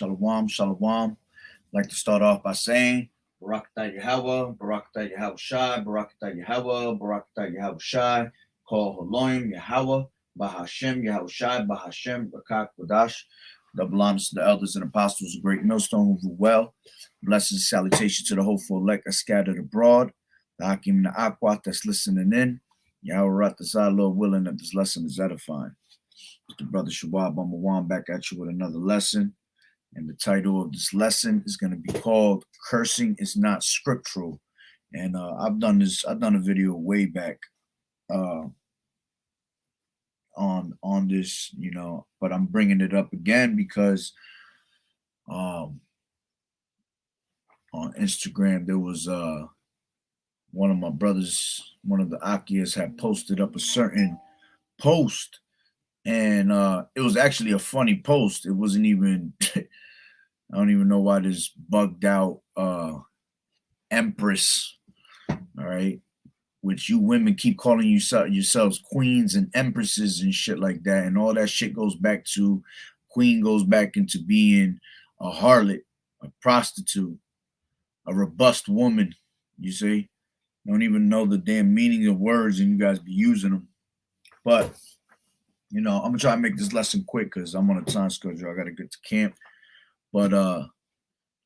Shalom, shalom. I'd like to start off by saying, Barakatah Yahweh, Barakatah Yahweh Shai, Barakatah Yahweh, Barakatah Yahweh Shai, Kol Haloim Yahweh, Bahashem Yahweh Shai, Bahashem, Rakat Kodash. Double honors to the elders and apostles of Great Millstone who rule well. Blessings and salutations to the hopeful elect that scattered abroad. The Hakim and the Akwat that's listening in. Yahweh Ratazah, Lord willing, that this lesson is edifying. The brother Shabab Amawan back at you with another lesson. And the title of this lesson is going to be called Cursing Is Not Scriptural. And I've done a video way back on this, but I'm bringing it up again because on Instagram there was one of my brothers, one of the Akias had posted up a certain post, and it was actually a funny post. It wasn't even I don't even know why this bugged out empress, all right, which you women keep calling yourselves queens and empresses and shit like that, and all that shit goes back to queen goes back into being a harlot, a prostitute, a robust woman. You see, don't even know the damn meaning of words, and you guys be using them. But I'm gonna try to make this lesson quick because I'm on a time schedule. I gotta get to camp. But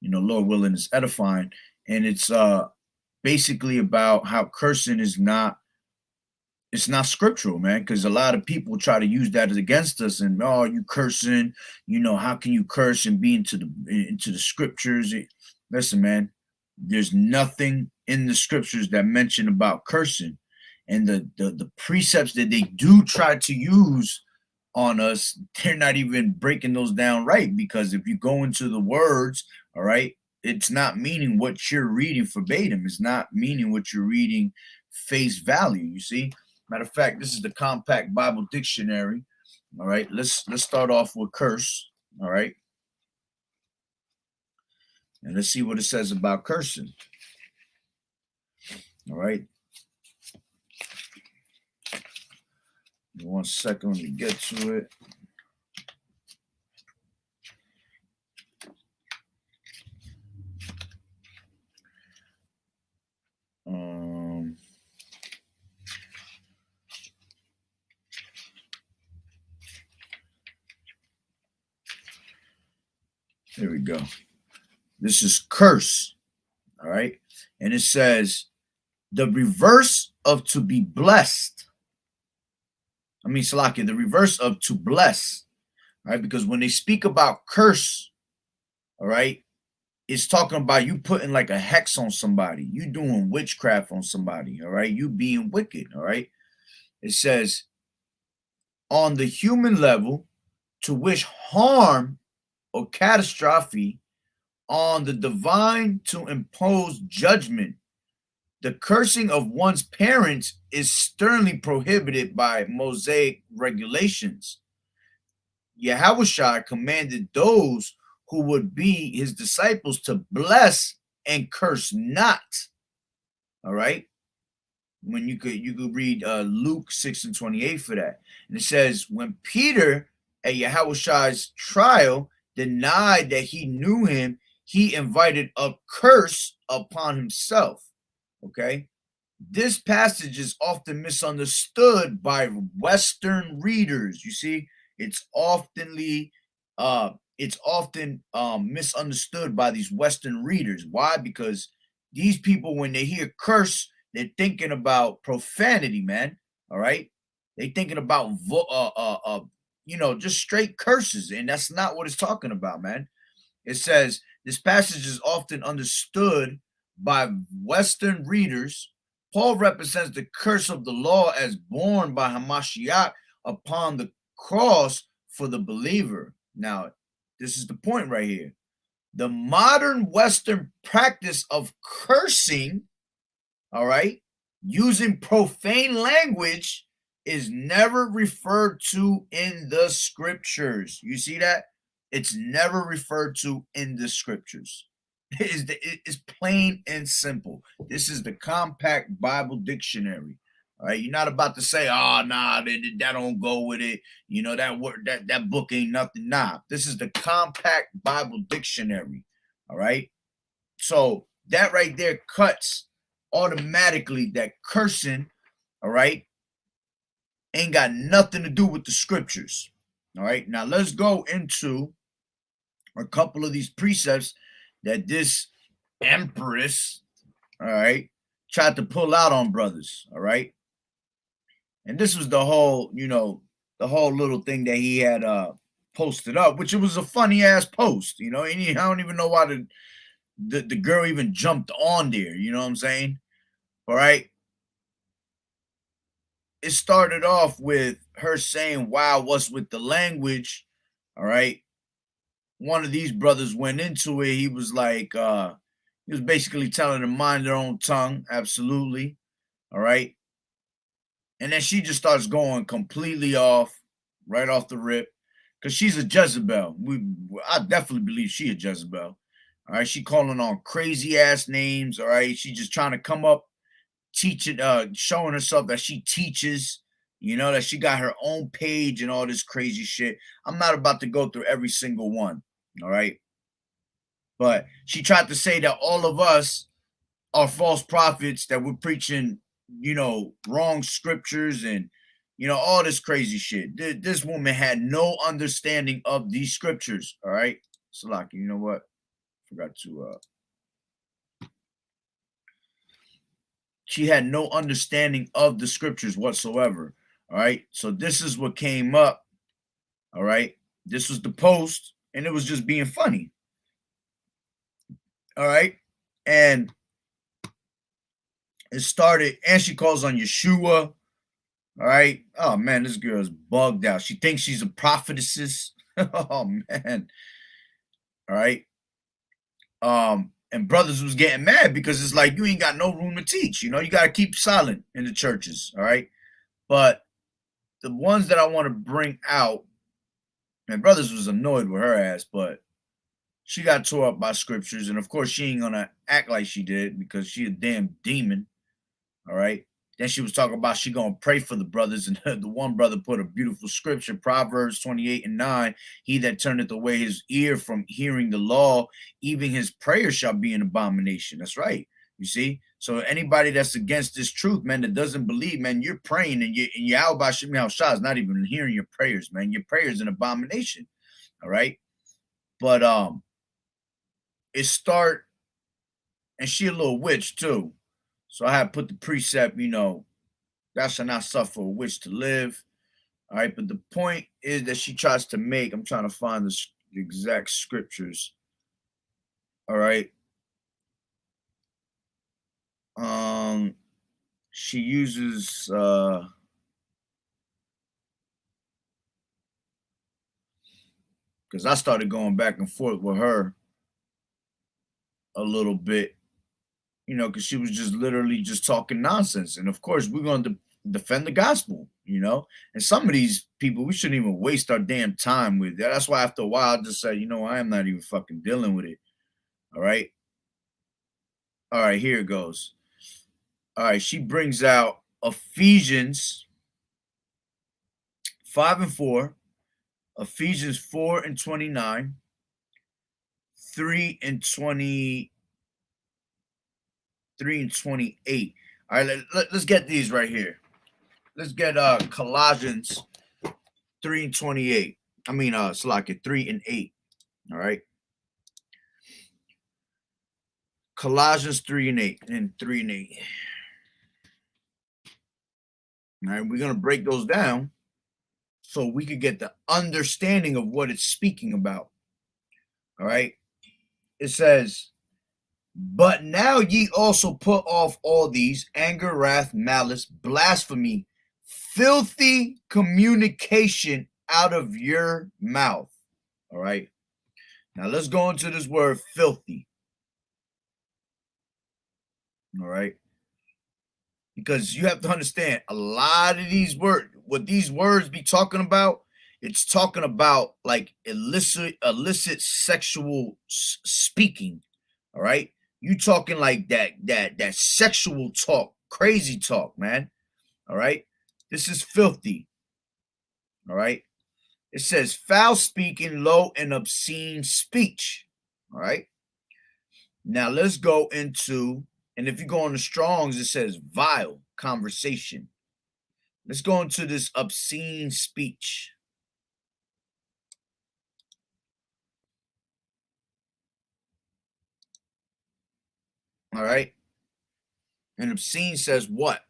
Lord willing, is edifying, and it's basically about how cursing is not scriptural, man. Because a lot of people try to use that against us, and you cursing, how can you curse and be into the scriptures? Listen, man, there's nothing in the scriptures that mention about cursing, and the precepts that they do try to use on us, they're not even breaking those down right, because if you go into the words, all right, it's not meaning what you're reading verbatim. It's not meaning what you're reading face value. You see, matter of fact, this is the Compact Bible Dictionary. All right, let's start off with curse. All right, and let's see what it says about cursing. All right, 1 second, let me get to it. Here we go. This is curse. All right, and it says the reverse of to be blessed. Salakia, the reverse of to bless, right? Because when they speak about curse, all right, it's talking about you putting like a hex on somebody, you doing witchcraft on somebody, all right, you being wicked, all right. It says on the human level to wish harm or catastrophe, on the divine to impose judgment. The cursing of one's parents is sternly prohibited by Mosaic regulations. Yahawashi commanded those who would be his disciples to bless and curse not. All right. When you could read Luke 6:28 for that. And it says, when Peter at Yahawashi's trial denied that he knew him, he invited a curse upon himself. Okay, this passage is often misunderstood by Western readers. You see, it's often misunderstood by these Western readers. Why? Because these people, when they hear curse, they're thinking about profanity, man. All right, they're thinking about just straight curses, and that's not what it's talking about, man. It says this passage is often understood by Western readers. Paul represents the curse of the law as borne by Hamashiach upon the cross for the believer. Now, this is the point right here. The modern Western practice of cursing, all right, using profane language is never referred to in the scriptures. You see that? It's never referred to in the scriptures. It's plain and simple. This is the Compact Bible Dictionary. All right, you're not about to say, "Oh, nah, that don't go with it." You know that word, that book ain't nothing. Nah, this is the Compact Bible Dictionary. All right, so that right there cuts automatically that cursing. All right, ain't got nothing to do with the scriptures. All right, now let's go into a couple of these precepts that this empress, all right, tried to pull out on brothers. All right, and this was the whole, the whole little thing that he had posted up, which it was a funny ass post, and I don't even know why the girl even jumped on there, you know what I'm saying? All right. It started off with her saying, "Wow, what's with the language?" All right. One of these brothers went into it. He was like, he was basically telling them mind their own tongue. Absolutely. All right. And then she just starts going completely off, right off the rip, because she's a Jezebel. I definitely believe she a Jezebel. All right, she calling on crazy ass names. All right, she just trying to come up, teaching, showing herself that she teaches. That she got her own page and all this crazy shit. I'm not about to go through every single one. All right, but she tried to say that all of us are false prophets, that we're preaching, wrong scriptures and, all this crazy shit. This woman had no understanding of these scriptures. All right. Salaki, you know what? Forgot to she had no understanding of the scriptures whatsoever. All right. So this is what came up. All right. This was the post, and it was just being funny. All right. And it started, and she calls on Yeshua. All right. Oh man, this girl is bugged out. She thinks she's a prophetess. Oh man. All right. And brothers was getting mad because it's like you ain't got no room to teach. You got to keep silent in the churches. All right. But the ones that I want to bring out, and brothers was annoyed with her ass, but she got tore up by scriptures, and of course she ain't gonna act like she did because she a damn demon. All right. Then she was talking about she gonna pray for the brothers, and the one brother put a beautiful scripture, Proverbs 28:9. He that turneth away his ear from hearing the law, even his prayer shall be an abomination. That's right. You see? So anybody that's against this truth, man, that doesn't believe, man, you're praying, and Yahweh Shemi Shah is not even hearing your prayers, man. Your prayer is an abomination. All right. But it start, and she a little witch too. So I had put the precept, thou shalt not suffer a witch to live. All right, but the point is that she tries to make, I'm trying to find the exact scriptures. All right. She uses because I started going back and forth with her a little bit, because she was just literally just talking nonsense. And of course, we're going to defend the gospel, and some of these people we shouldn't even waste our damn time with. That's why after a while I just said, I am not even fucking dealing with it. All right. All right, here it goes. All right, she brings out Ephesians 5:4, Ephesians 4:29, 3:23 and 28. All right, let's get these right here. Let's get Colossians 3:28. I mean, Slack 3:8. All right. Colossians 3:8 and 3:8. All right, we're gonna break those down so we could get the understanding of what it's speaking about. All right. It says, but now ye also put off all these: anger, wrath, malice, blasphemy, filthy communication out of your mouth. All right. Now let's go into this word filthy. All right. Because you have to understand a lot of these words, what these words be talking about, it's talking about like illicit sexual speaking. All right. You talking like that sexual talk, crazy talk, man. All right. This is filthy. All right. It says foul speaking, low and obscene speech. All right. Now let's go into, and if you go on the Strongs, it says vile conversation. Let's go into this obscene speech. All right. And obscene says what?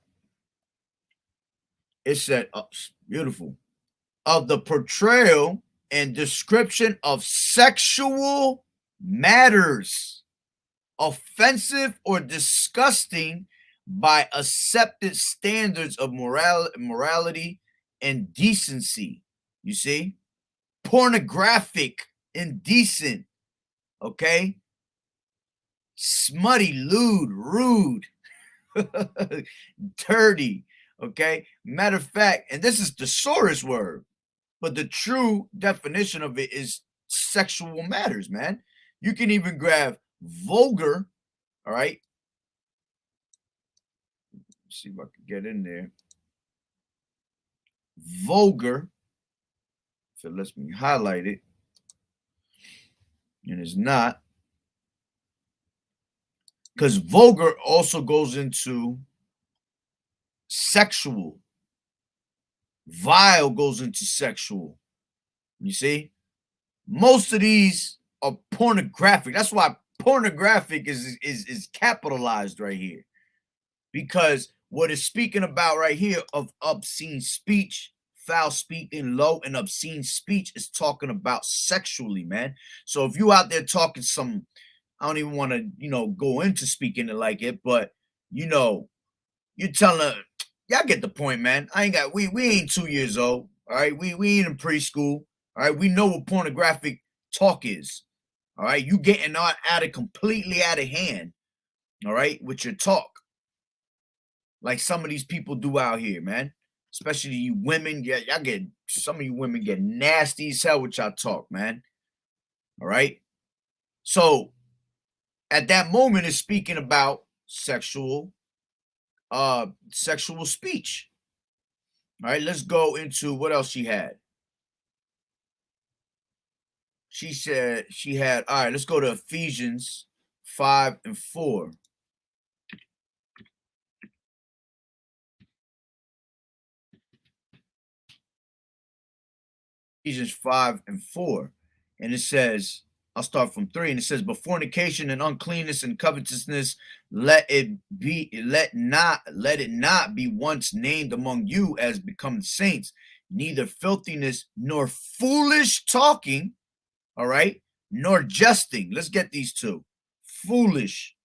It said, oh, beautiful, of the portrayal and description of sexual matters, offensive or disgusting by accepted standards of morality and decency. You see? Pornographic, indecent, okay? Smutty, lewd, rude, dirty, okay? Matter of fact, and this is the thesaurus word, but the true definition of it is sexual matters, man. You can even grab vulgar, all right? Let's see if I can get in there. Vulgar, if it lets me highlight it, and it's not, because vulgar also goes into sexual. Vile goes into sexual. You see? Most of these are pornographic. That's why pornographic is capitalized right here. Because what it's speaking about right here of obscene speech, foul speaking, low and obscene speech is talking about sexually, man. So if you out there talking some, I don't even want to, go into speaking it like it, but you're telling her, y'all get the point, man. We ain't 2 years old. All right. We ain't in preschool. All right. We know what pornographic talk is. All right. You getting completely out of hand. All right. With your talk. Like some of these people do out here, man. Especially you women. Yeah, some of you women get nasty as hell with y'all talk, man. All right. So at that moment, it's speaking about sexual speech. All right, let's go into what else she had. She said she had, all right, let's go to Ephesians 5 and 4. Ephesians 5 and 4. And it says, I'll start from 3. And it says, but fornication and uncleanness and covetousness, let it not be once named among you as become saints, neither filthiness nor foolish talking, all right, nor jesting. Let's get these two. Foolish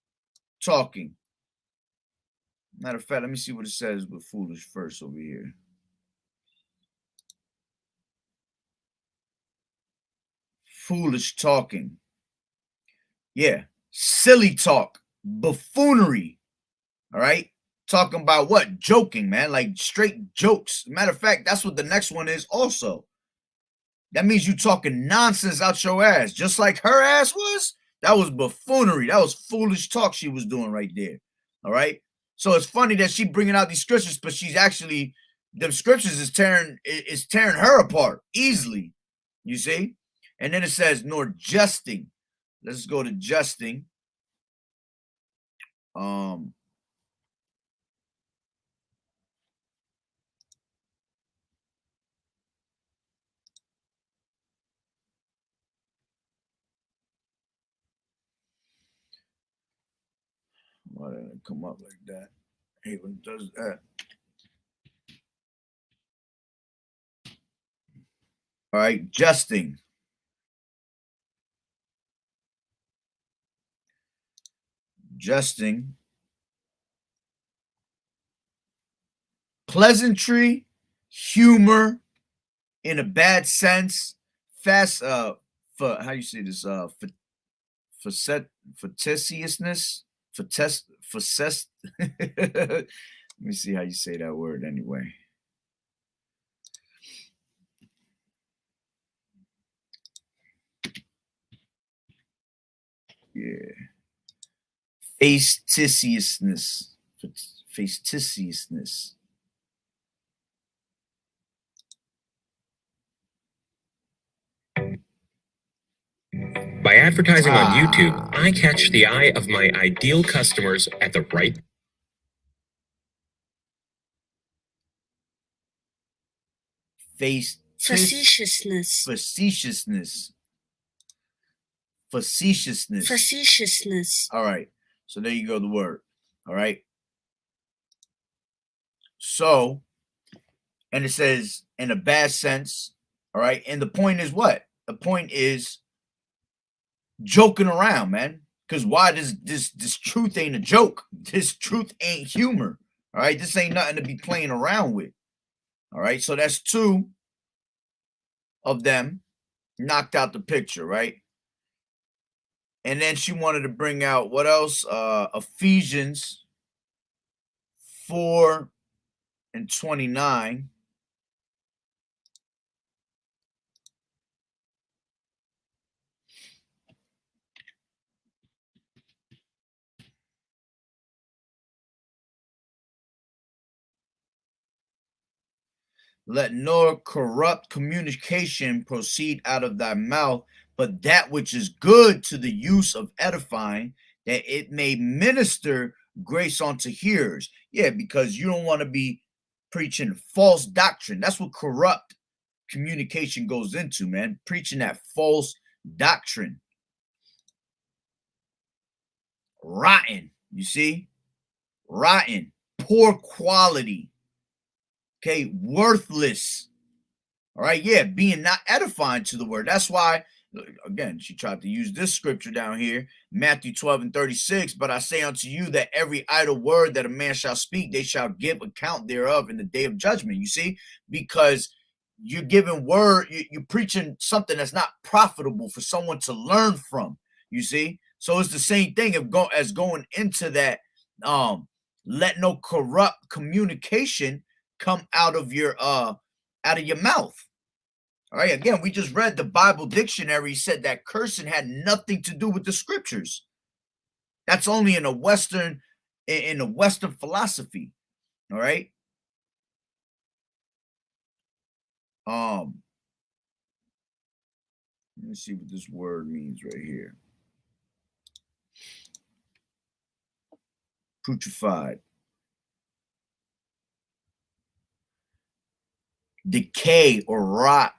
talking. Matter of fact, let me see what it says with foolish first over here. Foolish talking. Yeah. Silly talk. Buffoonery. All right. Talking about what? Joking, man. Like straight jokes. Matter of fact, that's what the next one is also. That means you talking nonsense out your ass. Just like her ass was. That was buffoonery. That was foolish talk she was doing right there. All right. So it's funny that she bringing out these scriptures, but she's actually, the scriptures is tearing her apart easily. You see? And then it says, nor jesting. Let's go to jesting. Why did it come up like that? Hey, when it does that. All right, jesting. Jesting. Pleasantry, humor, in a bad sense, fast for how you say this facetiousness, facet let me see how you say that word anyway. Yeah. Facetiousness. Facetiousness. By advertising on YouTube, I catch the eye of my ideal customers at the right Facetiousness. All right. So there you go, the word. All right. So, and it says in a bad sense. All right. And the point is what? The point is joking around, man. Because why this truth ain't a joke. This truth ain't humor. All right. This ain't nothing to be playing around with. All right. So that's two of them knocked out the picture, right? And then she wanted to bring out what else? Ephesians 4:29. Let no corrupt communication proceed out of thy mouth, but that which is good to the use of edifying, that it may minister grace unto hearers. Yeah, because you don't want to be preaching false doctrine. That's what corrupt communication goes into, man. Preaching that false doctrine. Rotten, you see? Rotten, poor quality. Okay, worthless. All right, yeah, being not edifying to the word. That's why, again, she tried to use this scripture down here, Matthew 12:36. But I say unto you that every idle word that a man shall speak, they shall give account thereof in the day of judgment. You see, because you're giving word, you're preaching something that's not profitable for someone to learn from. You see, so it's the same thing as going into that. Let no corrupt communication come out of your mouth. All right, again, we just read the Bible dictionary said that cursing had nothing to do with the scriptures. That's only in a Western philosophy. All right. Let me see what this word means right here. Putrefied. Decay or rot.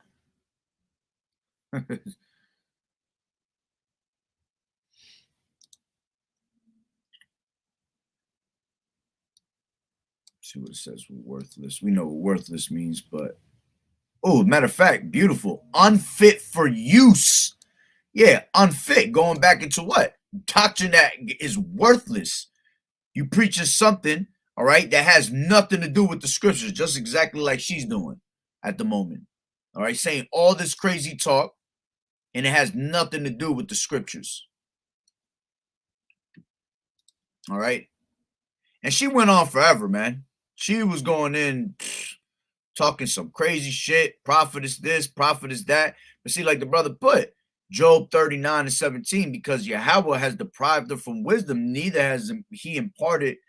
See what it says with worthless. We know what worthless means, but matter of fact, beautiful. Unfit for use. Yeah, unfit. Going back into what? Doctrine that is worthless. You preaching something, all right, that has nothing to do with the scriptures, just exactly like she's doing at the moment. All right, saying all this crazy talk, and it has nothing to do with the scriptures. All right. And she went on forever, man. She was going in talking some crazy shit. Prophet is this, prophet is that. But see, like the brother put, Job 39:17, because Yahweh has deprived her from wisdom, neither has he imparted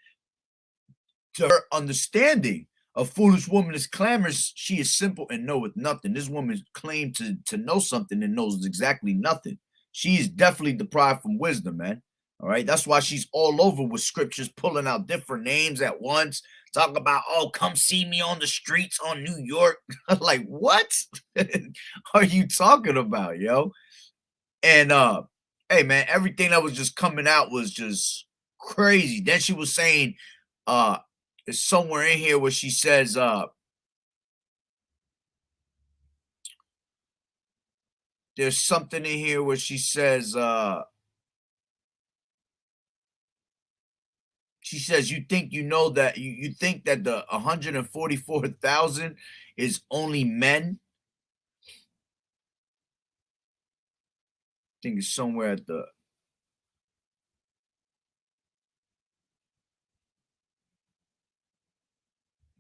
to her understanding. A foolish woman is clamorous, she is simple and knoweth nothing. This woman claimed to know something and knows exactly nothing. She is definitely deprived from wisdom, man. All right, that's why she's all over with scriptures, pulling out different names at once, talking about, oh, come see me on the streets on New York. Like, what are you talking about, yo? And hey, man, everything that was just coming out was just crazy. Then she was saying, it's somewhere in here where she says, there's something in here where she says, you think you know that you think that the 144,000 is only men? I think it's somewhere at the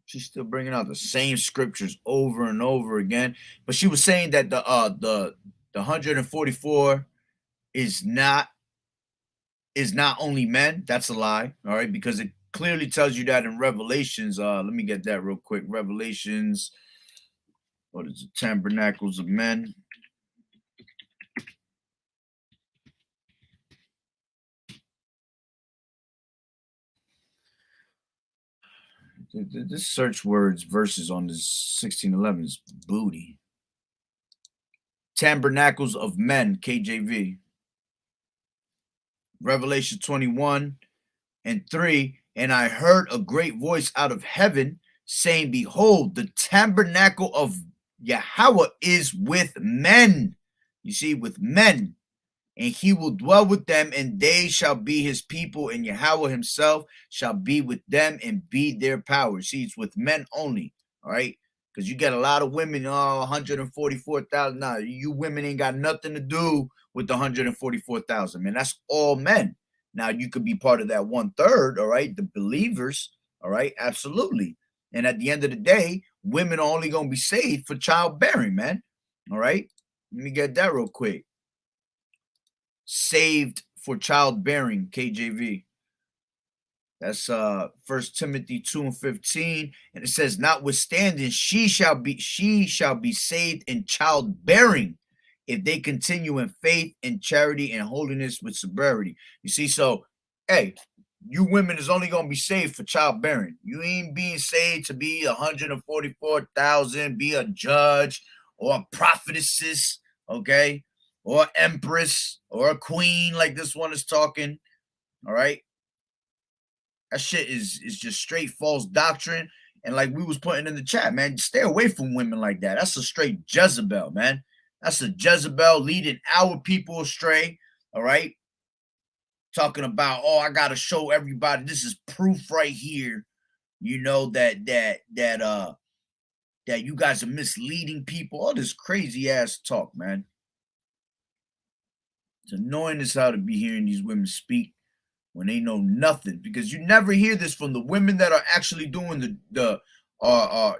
she's still bringing out the same scriptures over and over again. But she was saying that the 144 is not only men. That's a lie. All right, because it clearly tells you that in Revelations. Let me get that real quick. Revelations. What is it? Tabernacles of men. This search words verses on this 1611 is booty. Tabernacles of men, KJV. Revelation 21:3. And I heard a great voice out of heaven saying, behold, the tabernacle of Yahweh is with men. You see, with men. And he will dwell with them, and they shall be his people, and Yahweh himself shall be with them and be their power. See, it's with men only, all right? Because you get a lot of women, 144,000. Nah, you women ain't got nothing to do with the 144,000, man. That's all men. Now, you could be part of that 1/3, all right? The believers, all right? Absolutely. And at the end of the day, women are only going to be saved for childbearing, man, all right? Let me get that real quick. Saved for childbearing, KJV. That's 1 Timothy 2:15, and it says, notwithstanding, she shall be saved in childbearing if they continue in faith and charity and holiness with sobriety. You see, so hey, you women is only gonna be saved for childbearing. You ain't being saved to be 144,000, be a judge or a prophetess, okay? Or empress, or a queen, like this one is talking. All right. That shit is just straight false doctrine. And like we was putting in the chat, man, stay away from women like that. That's a straight Jezebel, man. That's a Jezebel leading our people astray. All right. Talking about, oh, I gotta show everybody. This is proof right here. You know, that you guys are misleading people. All this crazy ass talk, man. It's annoying as how to be hearing these women speak when they know nothing, because you never hear this from the women that are actually doing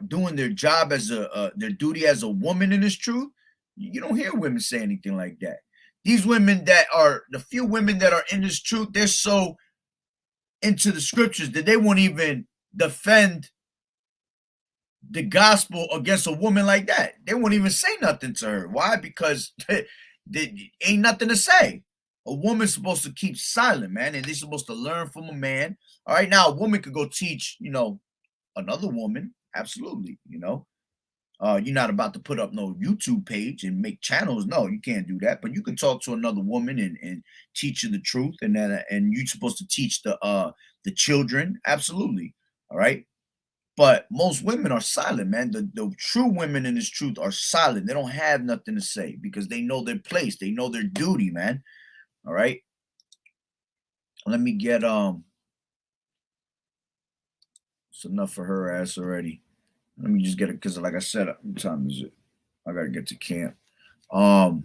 doing their job as their duty as a woman in this truth. You don't hear women say anything like that. These women that are the few women that are in this truth, they're so into the scriptures that they won't even defend the gospel against a woman like that. They won't even say nothing to her. Why? Because there ain't nothing to say. A woman's supposed to keep silent, man, and they're supposed to learn from a man. All right, now a woman could go teach, another woman. Absolutely, you're not about to put up no YouTube page and make channels. No, you can't do that. But you can talk to another woman and teach her the truth, and you're supposed to teach the children. Absolutely, all right. But most women are silent, man. The true women in this truth are silent. They don't have nothing to say because they know their place. They know their duty, man. All right. Let me get it's enough for her ass already. Let me just get it, because like I said, what time is it? I gotta get to camp. But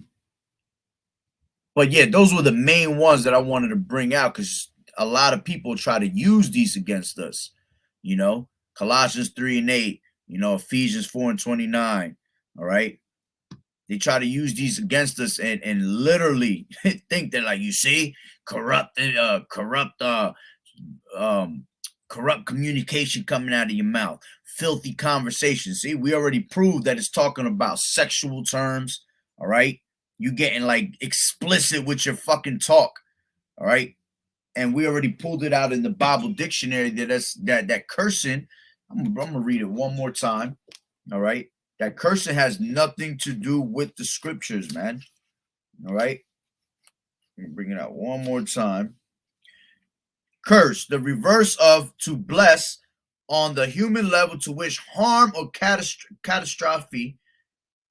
yeah, those were the main ones that I wanted to bring out, because a lot of people try to use these against us. Colossians 3:8, Ephesians 4:29. All right. They try to use these against us and literally think that, like, you see, corrupt communication coming out of your mouth, filthy conversation. See, we already proved that it's talking about sexual terms. All right. You getting like explicit with your fucking talk. All right. And we already pulled it out in the Bible dictionary that cursing. I'm gonna read it one more time. All right. That cursing has nothing to do with the scriptures, man. All right. Let me bring it out one more time. Curse, the reverse of to bless on the human level, to wish harm or catastrophe.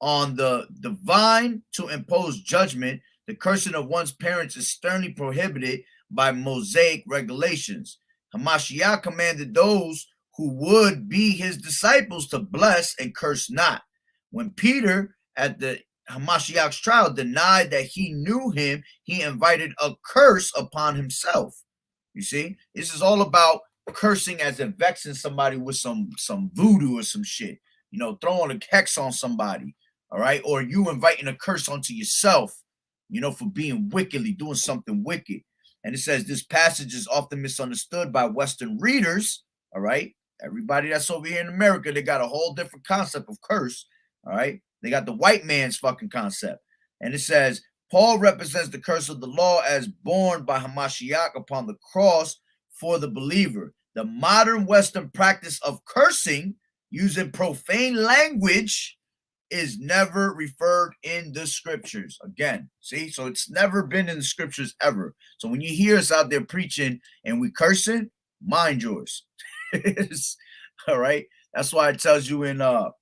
On the divine, to impose judgment. The cursing of one's parents is sternly prohibited by Mosaic regulations. Hamashiach commanded those who would be his disciples to bless and curse not. When Peter at the Hamashiach's trial denied that he knew him, he invited a curse upon himself. You see, this is all about cursing as in vexing somebody with some voodoo or some shit, throwing a hex on somebody, all right? Or you inviting a curse onto yourself, for being wickedly, doing something wicked. And it says this passage is often misunderstood by Western readers, all right? Everybody that's over here in America, they got a whole different concept of curse, all right? They got the white man's fucking concept. And it says, Paul represents the curse of the law as borne by Hamashiach upon the cross for the believer. The modern Western practice of cursing using profane language is never referred in the scriptures. Again, see, so it's never been in the scriptures ever. So when you hear us out there preaching and we cursing, mind yours. All right. That's why it tells you in let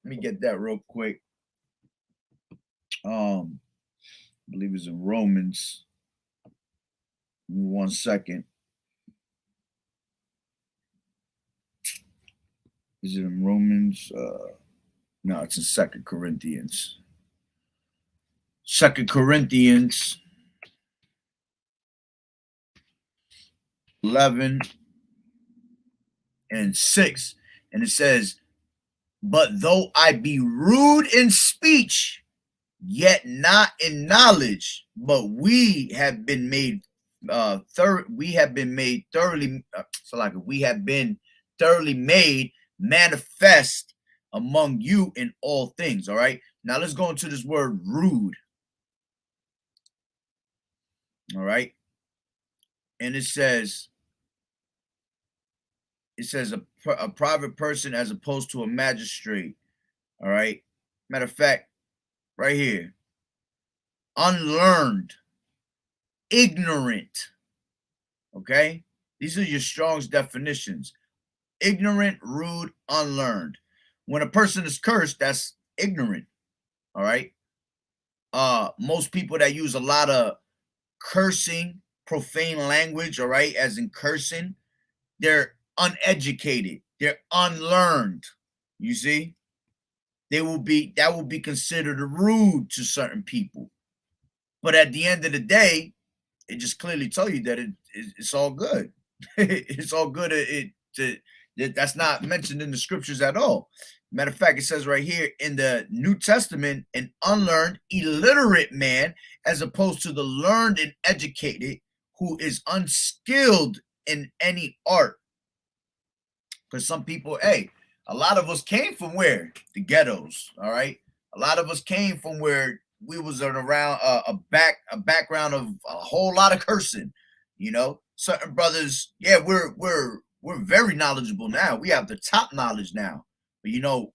me get that real quick. I believe it's in Romans. Give me 1 second. Is it in Romans? No, it's in 2 Corinthians. 2 Corinthians 11 and 6. And it says, but though I be rude in speech, yet not in knowledge, but we have been made we have been thoroughly made manifest among you in all things. All right. Now let's go into this word rude. All right. And it says a private person as opposed to a magistrate. All right. Matter of fact, right here, unlearned, ignorant. Okay. These are your Strong's definitions. Ignorant, rude, unlearned. When a person is cursed, that's ignorant. All right. Most people that use a lot of cursing, profane language, all right, as in cursing, they're uneducated, they're unlearned. You see, that will be considered rude to certain people. But at the end of the day, it just clearly tells you that it's all good. It's all good. That's not mentioned in the scriptures at all. Matter of fact, it says right here in the New Testament, an unlearned, illiterate man, as opposed to the learned and educated, who is unskilled in any art. Because some people, hey, a lot of us came from where? The ghettos, all right? A lot of us came from where we was around a background of a whole lot of cursing, you know? Certain brothers, yeah, we're very knowledgeable now. We have the top knowledge now. But, you know,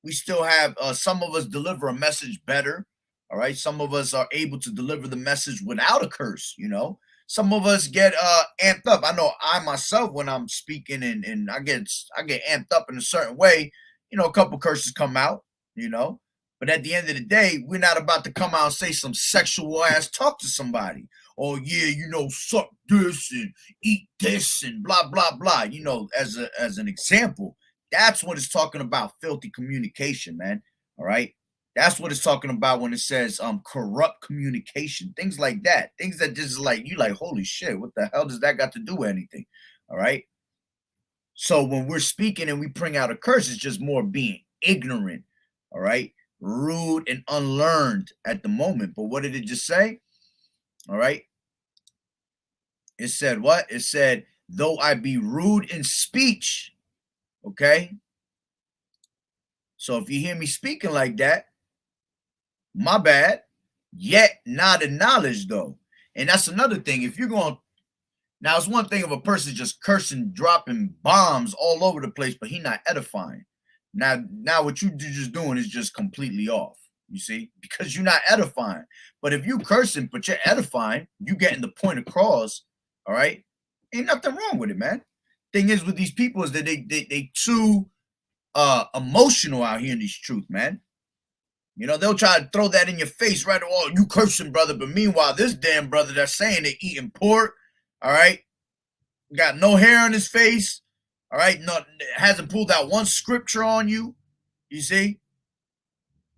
we still have some of us deliver a message better, all right? Some of us are able to deliver the message without a curse, you know? Some of us get amped up. I know I myself, when I'm speaking and I get amped up in a certain way, you know, a couple curses come out, you know. But at the end of the day, we're not about to come out and say some sexual ass talk to somebody. Oh yeah, you know, suck this and eat this and blah blah blah. You know, as an example, that's what it's talking about. Filthy communication, man. All right. That's what it's talking about when it says corrupt communication, things like that, things that just like you like, holy shit, what the hell does that got to do with anything? All right. So when we're speaking and we bring out a curse, it's just more being ignorant, all right, rude and unlearned at the moment. But what did it just say? All right. It said what? It said, though I be rude in speech. Okay. So if you hear me speaking like that, my bad, yet not in knowledge though. And that's another thing. If you're going, now it's one thing if a person just cursing, dropping bombs all over the place, but he not edifying. Now what you just doing is just completely off, you see, because you're not edifying. But if you cursing, but you're edifying, you getting the point across, all right, ain't nothing wrong with it, man. Thing is with these people is that they too emotional out here in these truth, man. You know, they'll try to throw that in your face, right? Oh, you cursing, brother. But meanwhile, this damn brother that's saying they're eating pork, all right, got no hair on his face, all right, hasn't pulled out one scripture on you, you see?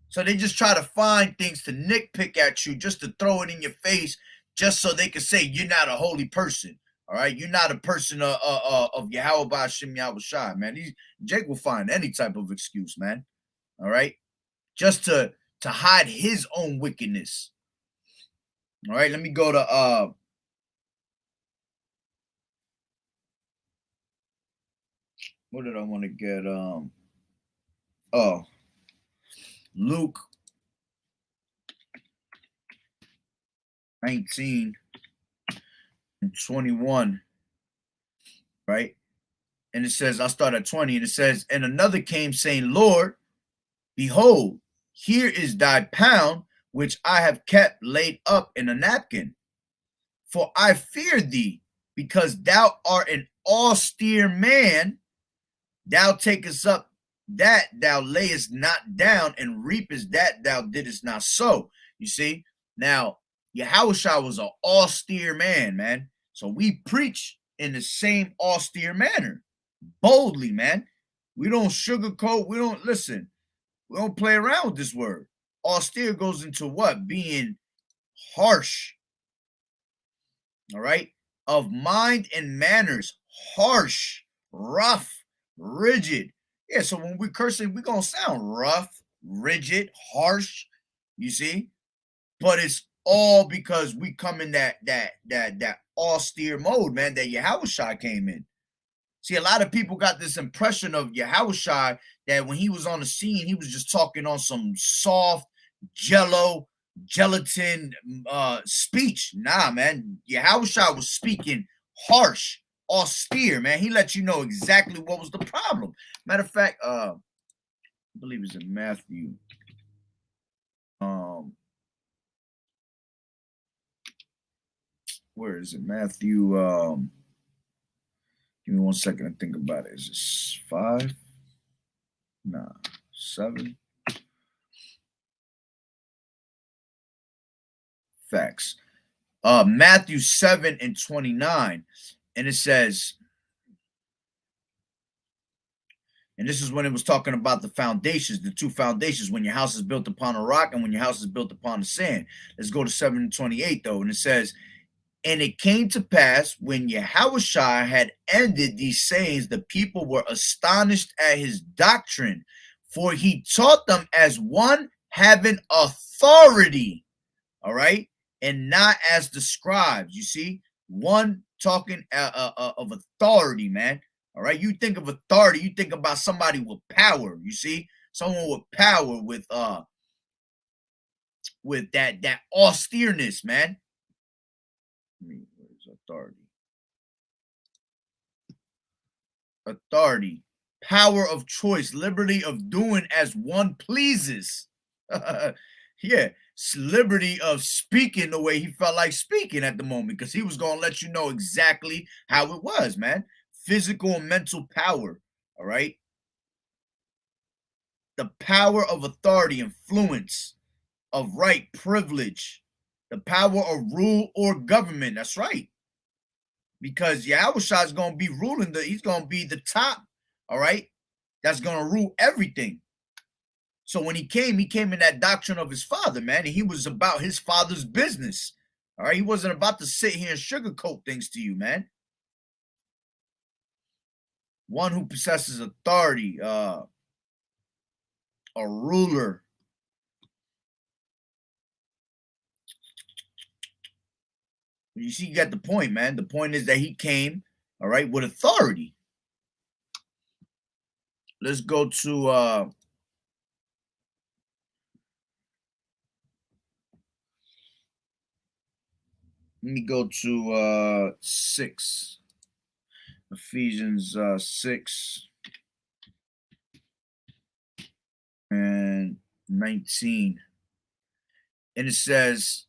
So they just try to find things to nitpick at you, just to throw it in your face, just so they can say you're not a holy person, all right? You're not a person of YAHAWAH'S, man. Jake will find any type of excuse, man, all right? Just to hide his own wickedness. All right, let me go to what did I want to get? Luke 19 and 21, right? And it says, I'll start at 20, and it says, and another came saying, Lord, behold, here is thy pound, which I have kept laid up in a napkin. For I fear thee, because thou art an austere man. Thou takest up that thou layest not down, and reapest that thou didst not sow. You see? Now, Yahushua was an austere man. So we preach in the same austere manner, boldly, man. We don't sugarcoat. We don't listen. We don't play around with this word. Austere goes into what? Being harsh. All right? Of mind and manners, harsh, rough, rigid. Yeah, so when we're cursing, we're going to sound rough, rigid, harsh, you see? But it's all because we come in that austere mode, man, that Yahushua came in. See, a lot of people got this impression of Yahushua that when he was on the scene, he was just talking on some soft, gelatin speech. Nah, man. Yahushua was speaking harsh, austere, man. He let you know exactly what was the problem. Matter of fact, I believe it's in Matthew. Where is it? Matthew. Give me 1 second to think about it. Is this 5? Nah, 7. Facts. Matthew 7 and 29. And it says, and this is when it was talking about the foundations, the two foundations, when your house is built upon a rock and when your house is built upon the sand. Let's go to 7 and 28, though. And it says, and it came to pass when Yahushua had ended these sayings, the people were astonished at his doctrine, for he taught them as one having authority, all right, and not as the scribes. You see, one talking of authority, man. All right, you think of authority, you think about somebody with power. You see, someone with power, with that austereness, man. Where's authority? Authority, power of choice, liberty of doing as one pleases. Yeah, liberty of speaking the way he felt like speaking at the moment, because he was going to let you know exactly how it was, man. Physical and mental power, all right? The power of authority, influence, of right, privilege, the power of rule or government. That's right. Because Yahushua is going to be ruling, he's going to be the top, all right? That's going to rule everything. So when he came in that doctrine of his father, man, and he was about his father's business, all right? He wasn't about to sit here and sugarcoat things to you, man. One who possesses authority, a ruler. You see, you got the point, man. The point is that he came, all right, with authority. Let's go to let me go to 6. Ephesians 6 and 19. And it says,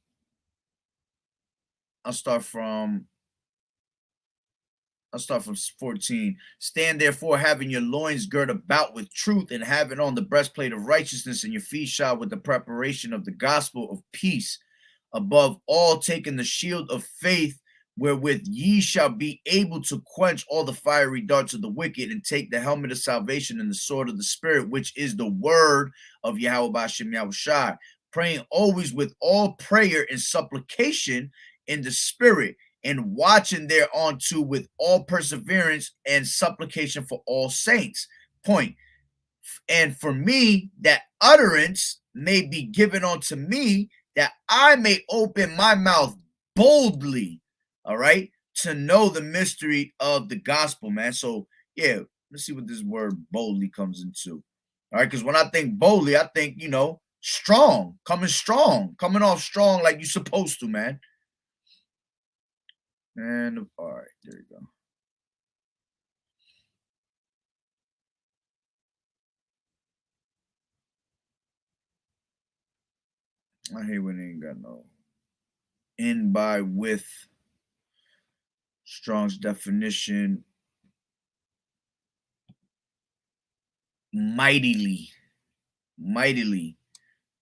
I'll start from 14. Stand therefore, having your loins girt about with truth, and having on the breastplate of righteousness, and your feet shod with the preparation of the gospel of peace. Above all, taking the shield of faith, wherewith ye shall be able to quench all the fiery darts of the wicked, and take the helmet of salvation and the sword of the Spirit, which is the word of Yahweh B'Shem Yahushua, praying always with all prayer and supplication in the Spirit, and watching thereunto with all perseverance and supplication for all saints. Point. And for me, that utterance may be given unto me, that I may open my mouth boldly, all right, to know the mystery of the gospel, man. So, yeah, let's see what this word boldly comes into. All right, because when I think boldly, I think, you know, strong, coming off strong like you're supposed to, man. And all right, there you go. I hate when they ain't got no in, by, with. Strong's definition. Mightily. Mightily.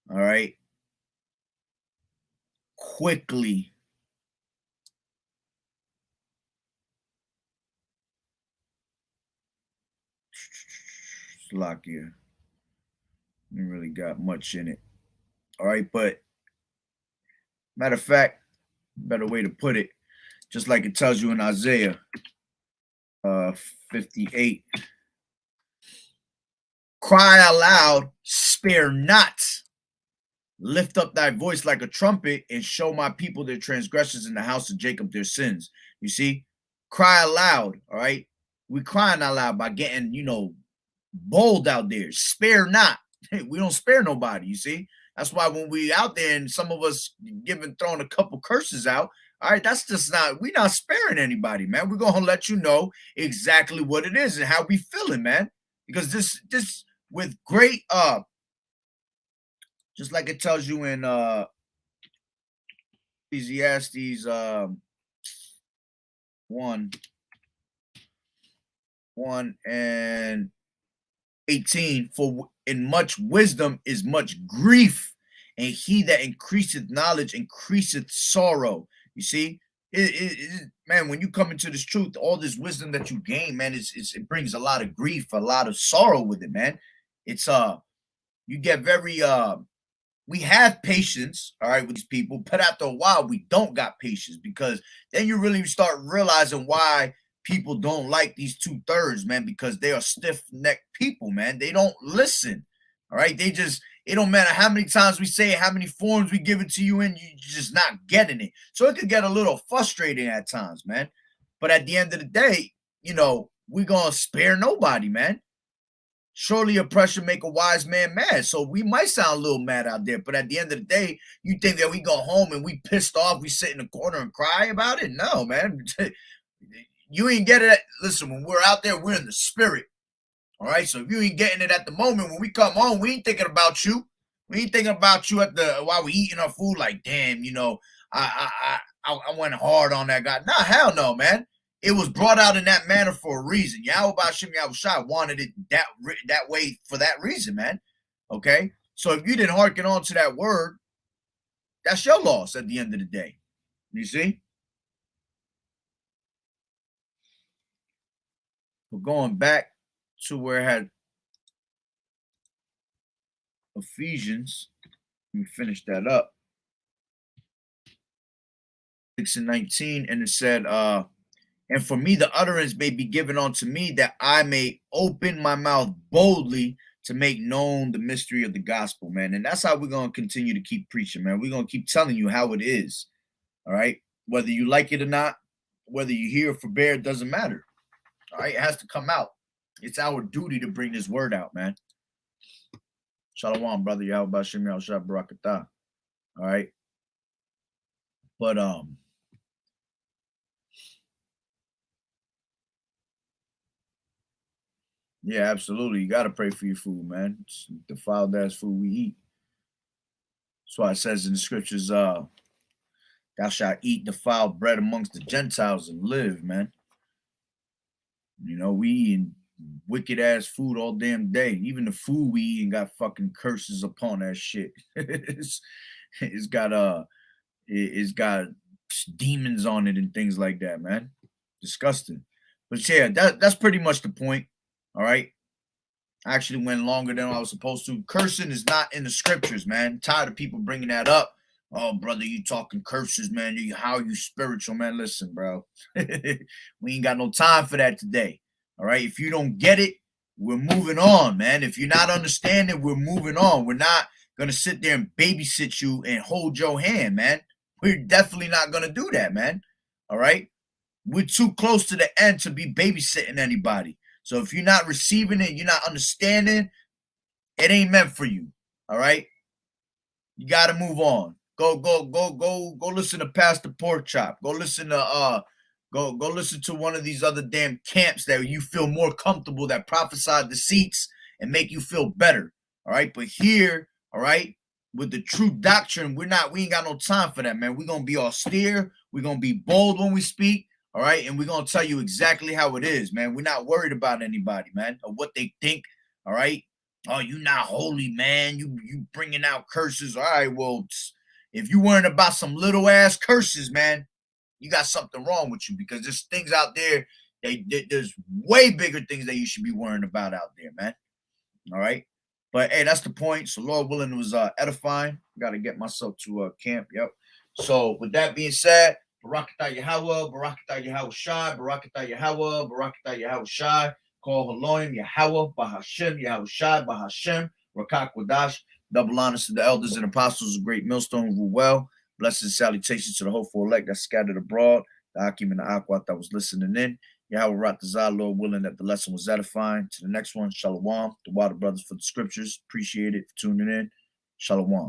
All right. Quickly. Slovakia. Didn't really got much in it. All right, but matter of fact, better way to put it, just like it tells you in Isaiah 58. Cry out loud, spare not. Lift up thy voice like a trumpet and show my people their transgressions in the house of Jacob their sins. You see, cry aloud, all right? We crying out loud by getting, bold out there. Spare not. We don't spare nobody, you see? That's why when we out there and some of us throwing a couple curses out, all right, that's just not, we not sparing anybody, man. We're gonna let you know exactly what it is and how we feeling, man. Because this with great just like it tells you in Ecclesiastes 1 and 18, for in much wisdom is much grief, and he that increaseth knowledge increaseth sorrow. You see, man, when you come into this truth, all this wisdom that you gain, man, it brings a lot of grief, a lot of sorrow with it, man. It's you get very we have patience, all right, with these people, but after a while, we don't got patience, because then you really start realizing why people don't like these 2/3, man, because they are stiff-necked people, man. They don't listen, all right? It don't matter how many times we say it, how many forms we give it to you in, you're just not getting it. So it could get a little frustrating at times, man. But at the end of the day, we're going to spare nobody, man. Surely oppression make a wise man mad. So we might sound a little mad out there, but at the end of the day, you think that we go home and we pissed off, we sit in the corner and cry about it? No, man. You ain't get it. Listen, when we're out there, we're in the spirit. All right. So if you ain't getting it at the moment, when we come home, we ain't thinking about you. We ain't thinking about you while we eating our food. Like, damn, I went hard on that guy. Nah, hell no, man. It was brought out in that manner for a reason. Yahweh Bashim Yahushua wanted it that way for that reason, man. Okay? So if you didn't hearken on to that word, that's your loss at the end of the day. You see? But going back to where it had Ephesians, let me finish that up. 6 and 19, and it said, and for me the utterance may be given unto me, that I may open my mouth boldly to make known the mystery of the gospel, man. And that's how we're going to continue to keep preaching, man. We're going to keep telling you how it is, all right? Whether you like it or not, whether you hear or forbear, it doesn't matter, all right? It has to come out. It's our duty to bring this word out, man. Shalom, brother. Yahweh Bashim Yahushua Barakatah. All right? But, yeah, absolutely. You got to pray for your food, man. It's the foul-ass food we eat. That's why it says in the scriptures, thou shalt eat defiled bread amongst the Gentiles and live, man. We eating wicked-ass food all damn day. Even the food we eating got fucking curses upon that shit. It's got demons on it and things like that, man. Disgusting. But yeah, that's pretty much the point. All right. I actually went longer than I was supposed to. Cursing is not in the scriptures, man. I'm tired of people bringing that up. Oh, brother, you talking curses, man. How you spiritual, man? Listen, bro. We ain't got no time for that today. All right. If you don't get it, we're moving on, man. If you're not understanding, we're moving on. We're not going to sit there and babysit you and hold your hand, man. We're definitely not going to do that, man. All right. We're too close to the end to be babysitting anybody. So if you're not receiving it, you're not understanding, it ain't meant for you. All right. You got to move on. Go listen to Pastor Pork Chop. Go listen to go listen to one of these other damn camps that you feel more comfortable, that prophesy deceits and make you feel better. All right. But here, all right, with the true doctrine, we ain't got no time for that, man. We're gonna be austere, we're gonna be bold when we speak, all right, and we're gonna tell you exactly how it is, man. We're not worried about anybody, man, or what they think, all right. Oh, you not holy, man. You bringing out curses. All right, well, if you worrying about some little ass curses, man, you got something wrong with you, because there's things out there, there's way bigger things that you should be worrying about out there, man. All right. But hey, that's the point. So Lord willing, it was edifying. Got to get myself to camp. Yep. So with that being said, Barakatah Yahweh, Barakatah Yahweh Shai, Barakatah Yahweh, Barakatah Yahweh Shai, Call Haloim Yahweh, Bahashem, Yahweh Shai, Bahashem, Rakak Wadash. Double honors to the elders and apostles of Great Millstone who well. Blessings and salutations to the hopeful elect that scattered abroad, the Hakim and the Aquat that was listening in. Yahweh Ratazah, Lord willing that the lesson was edifying. To the next one, Shalom. The Water Brothers for the Scriptures. Appreciate it for tuning in. Shalom.